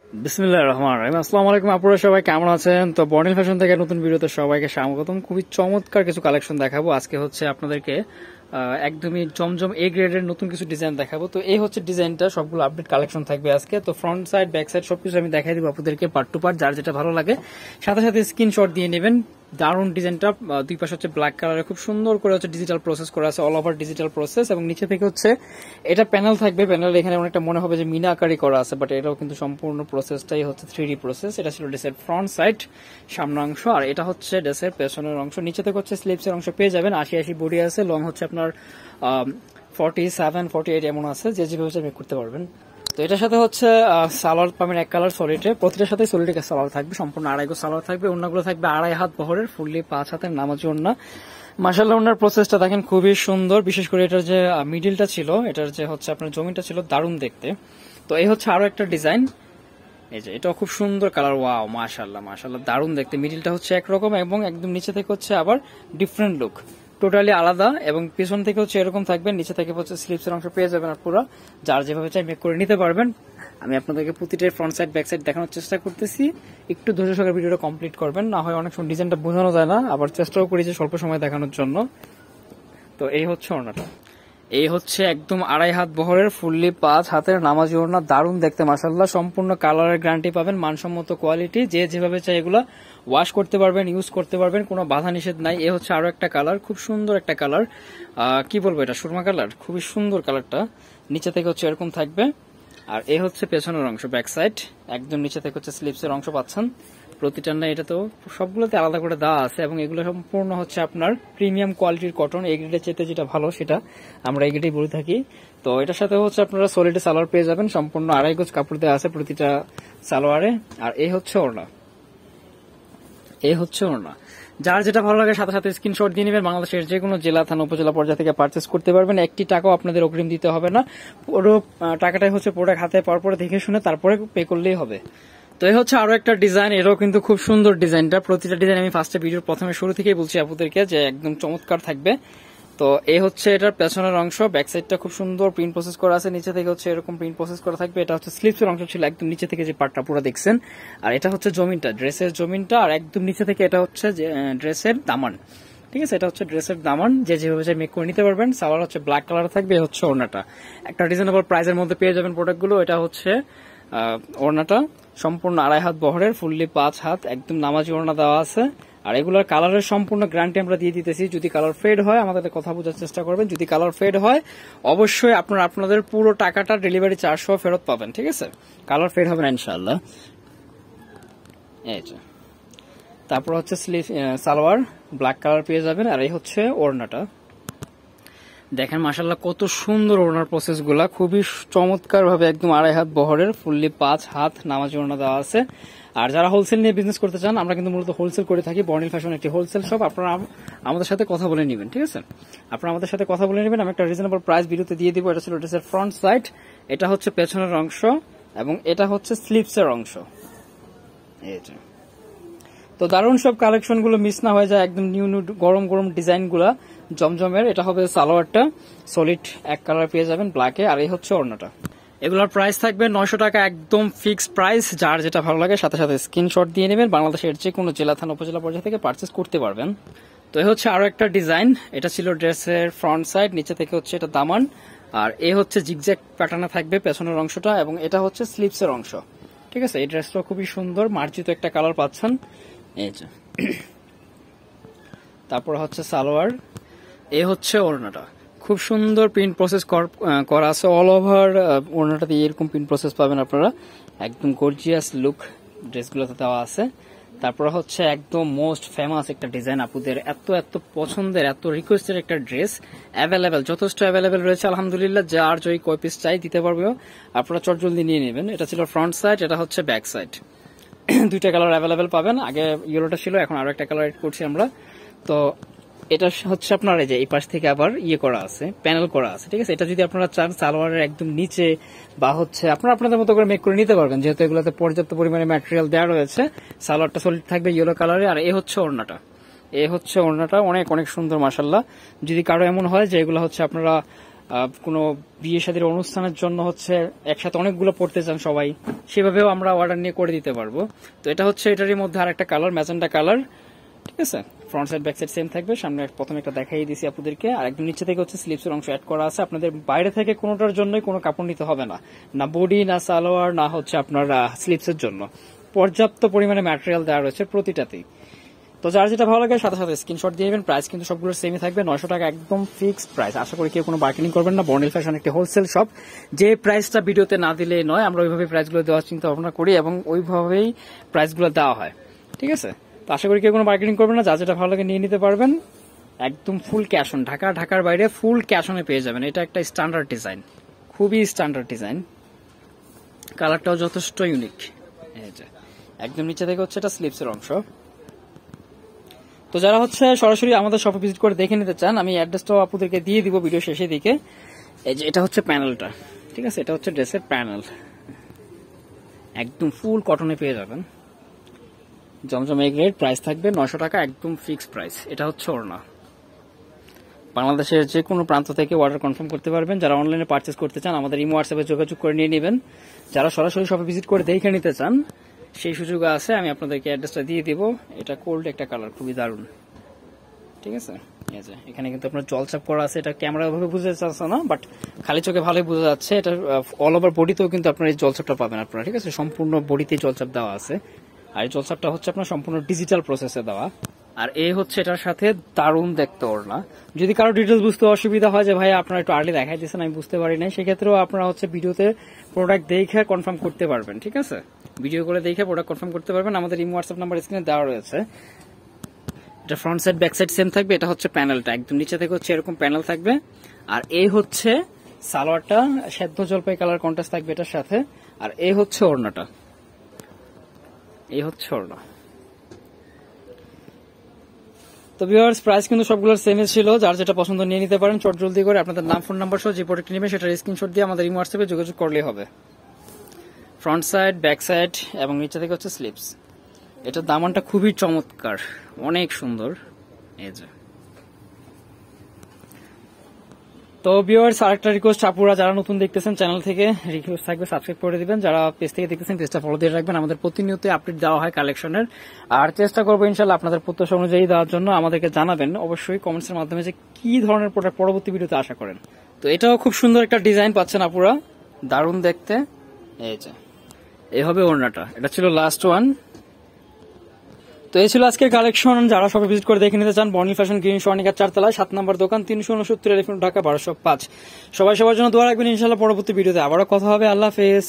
বিসমিল্লাহির রহমানির রহিম। আসসালামু আলাইকুম আপুরা, সবাই কেমন আছেন? তো বর্ণিল ফ্যাশন থেকে নতুন ভিডিওতে সবাইকে স্বাগতম। খুবই চমৎকার কিছু কালেকশন দেখাবো আজকে। হচ্ছে আপনাদেরকে একদমই জমজম এ গ্রেডের নতুন কিছু ডিজাইন দেখাবো। তো এই হচ্ছে ডিজাইনটা, সবগুলো আপডেট কালেকশন থাকবে আজকে। তো ফ্রন্ট সাইড ব্যাক সাইড সবকিছু আমি দেখাই দিব আপনাদেরকে পার্ট টু পার্ট, যার যেটা ভালো লাগে সাথে সাথে স্ক্রিনশট দিয়ে নেবেন। দারুন ডিজাইনটা, দুই পাশে হচ্ছে ব্ল্যাক কালারে খুব সুন্দর করে হচ্ছে ডিজিটাল প্রসেস করা আছে, অল ওভার ডিজিটাল প্রসেস, এবং নিচে থেকে হচ্ছে এটা প্যানেল থাকবে। প্যানেল এখানে অনেকটা মনে হবে যে মিনা আকারি করা আছে, বাট এটাও কিন্তু সম্পূর্ণ প্রসেসটাই হচ্ছে 3D প্রসেস। এটা ছিল ড্রেসের ফ্রন্ট সাইড সামনের অংশ, আর এটা হচ্ছে ড্রেসের পেছনের অংশ। নিচে থেকে হচ্ছে স্লিভসের অংশ পেয়ে যাবেন। 80 বডি আছে, লং হচ্ছে আপনার 47-48 এমন আছে, যে যেভাবে মেক করতে পারবেন। তো এটার সাথে হচ্ছে সালোয়ার পাবেন এক কালার সলিডে, প্রতিটার সাথে সলিড সালোয়ার থাকবে, সম্পূর্ণ 2.5 গজ সালোয়ার থাকবে। ওড়নাগুলো থাকবে 2.5 হাত বহরের, ফুললি 5 হাতের নামাজি ওড়না। মাশাআল্লাহ, ওড়নার প্রসেসটা দেখেন খুবই সুন্দর, বিশেষ করে এটার যে মিডিলটা ছিল, এটার যে হচ্ছে আপনার জমিটা ছিল দারুণ দেখতে। তো এই হচ্ছে আরো একটা ডিজাইন, এই যে এটাও খুব সুন্দর কালার। ওয়াও, মাশাআল্লাহ মাশাআল্লাহ, দারুণ দেখতে। মিডিলটা হচ্ছে একরকম এবং একদম নিচে থেকে হচ্ছে আবার ডিফারেন্ট লুক, টোটালি আলাদা। এবং পিছন থেকে হচ্ছে এরকম থাকবে, নিচে থেকে হচ্ছে স্লিভসের অংশ পেয়ে যাবেন আর পুরো যার যেভাবে চাই মেক করে নিতে পারবেন। আমি আপনাদেরকে প্রতিটার ফ্রন্ট সাইড ব্যাক সাইড দেখানোর চেষ্টা করতেছি, একটু ধৈর্য সহকারে ভিডিওটা কমপ্লিট করবেন, না হয় অনেক সময় ডিজাইনটা বোঝানো যায় না, আবার চেষ্টাও করি যে স্বল্প সময় দেখানোর জন্য। তো এই হচ্ছে ওড়নাটা, এই হচ্ছে একদম 2.5 হাত বহরের ফুললি 5 হাতের নামাজি ওড়না, দারুণ দেখতে মাশাআল্লাহ। সম্পূর্ণ কালারের গ্যারান্টি পাবেন, মানসম্মত কোয়ালিটি, যে যেভাবে চাই এগুলা ওয়াশ করতে পারবেন, ইউজ করতে পারবেন, কোনো বাধা নিষেধ নাই। এ হচ্ছে আরো একটা কালার, খুব সুন্দর একটা কালার, কি বলবো, এটা সুরমা কালার, খুবই সুন্দর কালারটা। নিচে থেকে হচ্ছে এরকম থাকবে, আর এ হচ্ছে পেছনের অংশ ব্যাক সাইড, একদম নিচে থেকে হচ্ছে স্লিভসের অংশ পাচ্ছেন প্রতিটার। না, এটা তো সবগুলোতে আলাদা করে দেওয়া আছে, এবং এগুলো সম্পূর্ণ হচ্ছে আপনার প্রিমিয়াম কোয়ালিটির কটন। এই গ্রেডের চেতে যেটা ভালো সেটা আমরা এই গ্রেডেই বলে থাকি। তো এটার সাথে হচ্ছে আপনারা সলিড সালোয়ার পেয়ে যাবেন, সম্পূর্ণ 2.5 গজ কাপড় দেওয়া আছে প্রতিটা সালোয়ারে। আর এই হচ্ছে ওড়না, এই হচ্ছে ওড়না। যার যেটা ভালো লাগে সাথে সাথে স্ক্রিনশট দিয়ে নেবেন। বাংলাদেশের যে কোনো জেলা, থানা, উপজেলা পর্যায়ে থেকে পারচেস করতে পারবেন। একটি টাকাও আপনাদের অগ্রিম দিতে হবে না, পুরো টাকাটাই হচ্ছে প্রোডাক্ট হাতে পাওয়ার পরে দেখে শুনে তারপরে পে করলেই হবে। তো এই হচ্ছে আরো একটা ডিজাইন, এটাও কিন্তু খুব সুন্দর ডিজাইনটা। প্রতিটা ডিজাইন আমি ফার্স্টে ভিডিওর প্রথমে শুরু থেকেই বলছি আপুদেরকে যে একদম চমৎকার থাকবে। তো এই হচ্ছে এটার পেছনের অংশ, ব্যাক সাইডটা খুব সুন্দর প্রিন্ট প্রসেস করা আছে, নিচে থেকে হচ্ছে এরকম প্রিন্ট প্রসেস করা থাকবে। এটা হচ্ছে স্লিভসের অংশ ছিল, একদম নিচে থেকে যে পার্টটা পুরো দেখছেন। আর এটা হচ্ছে জমিনটা, ড্রেসের জমিনটা, আর একদম নিচে থেকে এটা হচ্ছে ড্রেসের দামান। ঠিক আছে, এটা হচ্ছে ড্রেসের দামান, যে যেভাবে চাই মেক করে নিতে পারবেন। সালোয়ার হচ্ছে ব্ল্যাক কালার থাকবে। হচ্ছে ওড়নাটা একটা রিজনেবল প্রাইসের মধ্যে পেয়ে যাবেন প্রোডাক্টগুলো। এটা হচ্ছে ওড়নাটা সম্পূর্ণ 2.5 হাত বহরের, ফুললি 5 হাত, একদম নামাজি ওড়না দেওয়া আছে। আর এগুলোর কালারের সম্পূর্ণ গ্যারান্টি আমরা দিয়ে দিতেছি। যদি কালার ফেড হয় আমাদের কথা বোঝার চেষ্টা করবেন, যদি কালার ফেড হয় অবশ্যই আপনারা আপনাদের পুরো টাকাটা ডেলিভারি চার্জ সহ ফেরত পাবেন। ঠিক আছে, কালার ফেড হবে না ইনশাআল্লাহ। এই যে তারপর হচ্ছে স্লিভ সালোয়ার ব্ল্যাক কালার পেয়ে যাবেন। আর এই হচ্ছে ওড়নাটা, দেখেন মাশাআল্লাহ কত সুন্দর ওড়নার প্রসেস গুলা, খুবই চমৎকার ভাবে একদম 2.5 হাত বহরের, ফুললি 5 হাত নামাজি ওড়না দেওয়া আছে। আর যারা হোলসেল নিয়ে বিজনেস করতে চান, আমরা কিন্তু মূলত হোলসেল করে থাকি। বর্ণিল ফ্যাশন একটি হোলসেল শপ, আপনারা আমাদের সাথে কথা বলে নেবেন। ঠিক আছে, আপনারা আমাদের সাথে কথা বলে নেবেন, আমি একটা রিজনেবল প্রাইস ভিডিওতে দিয়ে দিব। এটা ছিল ড্রেসের ফ্রন্ট সাইড, এটা হচ্ছে পেছনের অংশ, এবং এটা হচ্ছে স্লিভসের অংশ। এই যে তো দারুণ সব কালেকশন গুলো মিস না হয়ে যায়, একদম নিউ নিউ গরম গরম ডিজাইন গুলা জমজমের। এটা হবে সালোয়ারটা, সলিড এক কালার পেয়ে যাবেন ব্ল্যাকে। আর এই হচ্ছে ওড়নাটা, এগুলোর প্রাইস থাকবে 900 টাকা, একদম ফিক্সড প্রাইস। যার যেটা ভালো লাগে সাথে সাথে স্ক্রিনশট দিয়ে নেবেন। বাংলাদেশের যে কোনো জেলা, থানা, উপজেলা পর্যায়ে থেকে পারচেস করতে পারবেন। তো এই হচ্ছে আরো একটা ডিজাইন, এটা ছিল ড্রেসের ফ্রন্ট সাইড, নিচে থেকে হচ্ছে এটা দামান, আর এই হচ্ছে জিগজ্যাগ প্যাটার্নে থাকবে পেছনের অংশটা, এবং এটা হচ্ছে স্লিভসের অংশ। ঠিক আছে, এই ড্রেসটা খুবই সুন্দর, মার্জিত একটা কালার পাচ্ছেন। এই যে তারপর হচ্ছে সালোয়ার, এই হচ্ছে ওড়নাটা, খুব সুন্দর প্রিন্ট প্রসেস করা আছে অল ওভার ওড়নাটা দিয়ে, এরকম প্রিন্ট প্রসেস পাবেন আপনারা, একদম গর্জিয়াস লুক ড্রেসগুলোতে দেওয়া আছে। তারপর হচ্ছে একদম মোস্ট ফেমাস একটা ডিজাইন, আপুদের এত এত পছন্দের, এত রিকোয়েস্টের একটা ড্রেস, অ্যাভেলেবেল, যথেষ্ট অ্যাভেলেবেল রয়েছে আলহামদুলিল্লাহ। যার জয় কয় পিস চাই দিতে পারবে, আপনারা চটজলদি নিয়ে নেবেন। এটা ছিল ফ্রন্ট সাইড, এটা হচ্ছে ব্যাক সাইড, দুইটা কালার অ্যাভেলেবেল পাবেন। আগে ইয়েলোটা ছিল, এখন আরো একটা কালার এড করছি আমরা। তো এটা হচ্ছে আপনার এই যে এই পাশ থেকে আবার ইয়ে করা আছে, প্যানেল করা আছে। ঠিক আছে, এটা যদি আপনারা চান সালোয়ারের একদম নিচে বা হচ্ছে আপনারা আপনাদের মতো করে মেক করে নিতে পারবেন, যেহেতু এগুলোতে পর্যাপ্ত পরিমাণে ম্যাটেরিয়াল দেওয়া রয়েছে। সালোয়ারটা সলিড থাকবে ইয়েলো কালারে। আর এই হচ্ছে ওড়নাটা, এই হচ্ছে ওড়নাটা, অনেক অনেক সুন্দর মাশাআল্লাহ। যদি কারো এমন হয় যে এগুলো হচ্ছে আপনারা কোনো বিয়ে শাদীর অনুষ্ঠানের জন্য হচ্ছে একসাথে অনেকগুলো পড়তে চান সবাই, সেভাবেও আমরা অর্ডার নিয়ে করে দিতে পারবো। তো এটা হচ্ছে এটারই মধ্যে আরেকটা কালার, ম্যাজেন্টা কালার, ঠিক আছে। Front side back side same থাকবে। সামনে প্রথমে একটা দেখাই দিয়েছি আপুদেরকে, আর একদম নিচে থেকে হচ্ছে স্লিপসের অংশ অ্যাড করা আছে। আপনাদের বাইরে থেকে কোনোটার জন্যই কোনো কাপড় নিতে হবে না, না বডি, না সালোয়ার, না হচ্ছে আপনার স্লিপসের জন্য। পর্যাপ্ত পরিমাণে ম্যাটেরিয়াল দেওয়া রয়েছে প্রতিটাতেই। তো যার যেটা ভালো লাগে সাথে সাথে স্ক্রিনশট দিয়ে নেবেন। প্রাইস কিন্তু সবগুলো সেমই থাকবে, 900 টাকা একদম ফিক্সড প্রাইস। আশা করি কেউ কোনো বার্গেনিং করবেন না। বর্ণিল ফ্যাশন একটি হোলসেল শপ, যে প্রাইসটা ভিডিওতে না দিলে নয়, আমরা ওইভাবে প্রাইসগুলো দেওয়ার চিন্তা ভাবনা করি এবং ওইভাবেই প্রাইসগুলো দেওয়া হয়, ঠিক আছে। তো আশা করি কেউ কোনো বার্গেনিং করবেন না, যা যেটা ভালো লাগে নিয়ে নিতে পারবেন। একদম ফুল ক্যাশ অন, ঢাকার বাইরে ফুল ক্যাশ অনে পেয়ে যাবেন। এটা একটা স্ট্যান্ডার্ড ডিজাইন, খুবই স্ট্যান্ডার্ড ডিজাইন, কালারটাও যথেষ্ট ইউনিক। এই যে একদম নিচে থেকে হচ্ছে এটা স্লিপসের অংশ। তো যারা হচ্ছে সরাসরি আমাদের শপে ভিজিট করে দেখে নিতে চান, আমি অ্যাড্রেসটাও আপনাদেরকে দিয়ে দিব ভিডিও শেষের দিকে। এই যে এটা হচ্ছে প্যানেলটা, ঠিক আছে, এটা হচ্ছে ড্রেসের প্যানেল, একদম ফুল কটনে পেয়ে যাবেন, জমজম এ গ্রেড। প্রাইস থাকবে 900 টাকা একদম ফিক্সড প্রাইস। এটা হচ্ছে ওড়না। বাংলাদেশের যে কোনো প্রান্ত থেকে অর্ডার কনফার্ম করতে পারবেন। যারা অনলাইনে পারচেস করতে চান আমাদের ইমো হোয়াটসঅ্যাপে যোগাযোগ করে নিয়ে নেবেন। যারা সরাসরি শপে ভিজিট করে দেখে নিতে চান সেই সুযোগ আছে, আমি আপনাদেরকে অ্যাড্রেসটা দিয়ে দিব। এটা কোল্ড একটা কালার, খুবই দারুণ, ঠিক আছে। এখানে কিন্তু আপনার জলচাপ করা আছে, এটা ক্যামেরা ভাবে বোঝা যাচ্ছে না, বাট খালি চোখে ভালোই বোঝা যাচ্ছে। এটা অল ওভার বডিতেও কিন্তু আপনার এই জলচাপটা পাবেন আপনারা, ঠিক আছে। সম্পূর্ণ বডিতে জলচাপ দেওয়া আছে, আর এই জলচাপটা হচ্ছে আপনার সম্পূর্ণ ডিজিটাল প্রসেসে দেওয়া। আর এই হচ্ছে এটার সাথে দারুণ দেখতে ওড়না। যদি কারো ডিটেলস বুঝতে অসুবিধা হয় যে ভাই আপনারা একটু আর্লি দেখাই দিচ্ছেন, আমি বুঝতে পারি নাই, সেক্ষেত্রেও আপনারা হচ্ছে ভিডিওতে প্রোডাক্ট দেখে কনফার্ম করতে পারবেন, ঠিক আছে। ভিডিও করে দেখে প্রোডাক্ট কনফার্ম করতে পারবেন। আমাদের ইমো হোয়াটসঅ্যাপ নাম্বার স্ক্রিনে দেওয়া রয়েছে। এটা front side back side same থাকবে। এটা হচ্ছে প্যানেলটা, একদম নিচে থেকে হচ্ছে এরকম প্যানেল থাকবে। আর এই হচ্ছে সালোয়ারটা, সেদ্ধ জলপাই কালার কন্ট্রাস্ট থাকবে এটার সাথে। আর এই হচ্ছে ওড়নাটা, এই হচ্ছে ওড়না। তো ভিউয়ার্স, প্রাইস কিন্তু সবগুলোর সেমই ছিল, যার যেটা পছন্দ নিয়ে নিতে পারেন। চট জলদি করে আপনাদের নাম, ফোন নাম্বার সহ যে প্রোডাক্ট নেবেন সেটার স্ক্রিনশট দিয়ে আমাদের ইমো হোয়াটসঅ্যাপে যোগাযোগ করলেই হবে। ফ্রন্ট সাইড, ব্যাক সাইড এবং নিচে থেকে হচ্ছে স্লিপস। এটার দামানটা খুবই চমৎকার, অনেক সুন্দর। এই যে তো ভিউয়ার্স, আরেকটা রিকোয়েস্ট, আপুরা যারা নতুন দেখতেছেন চ্যানেল থেকে, রিকোয়েস্ট থাকবে সাবস্ক্রাইব করে দিবেন। যারা পেজ থেকে দেখতেছেন পেজটা ফলো দিয়ে রাখবেন। আমাদের প্রতিনিয়ত আপডেট দেওয়া হয় কালেকশনের, আর চেষ্টা করবো ইনশাল্লাহ আপনাদের প্রত্যাশা অনুযায়ী দেওয়ার জন্য। আমাদেরকে জানাবেন অবশ্যই কমেন্টসের মাধ্যমে যে কি ধরনের প্রোডাক্ট পরবর্তী ভিডিওতে আশা করেন। তো এটাও খুব সুন্দর একটা ডিজাইন পাচ্ছেন আপুরা, দারুণ দেখতে। এই যে এই হবে ওড়নাটা। এটা ছিল লাস্ট ওয়ান। তো এই ছিল আজকের কালেকশন। যারা সবাই ভিজিট করে দেখে নিতে চান, বর্ণিল ফ্যাশন, গ্রিন স্বর্ণিকার 4 তলায় 7 নম্বর দোকান, 369 ঢাকা 1205। সবাই সবার জন্য দোয়া রাখবেন। ইনশাল্লাহ পরবর্তী ভিডিওতে আবারও কথা হবে। আল্লাহ হাফেজ।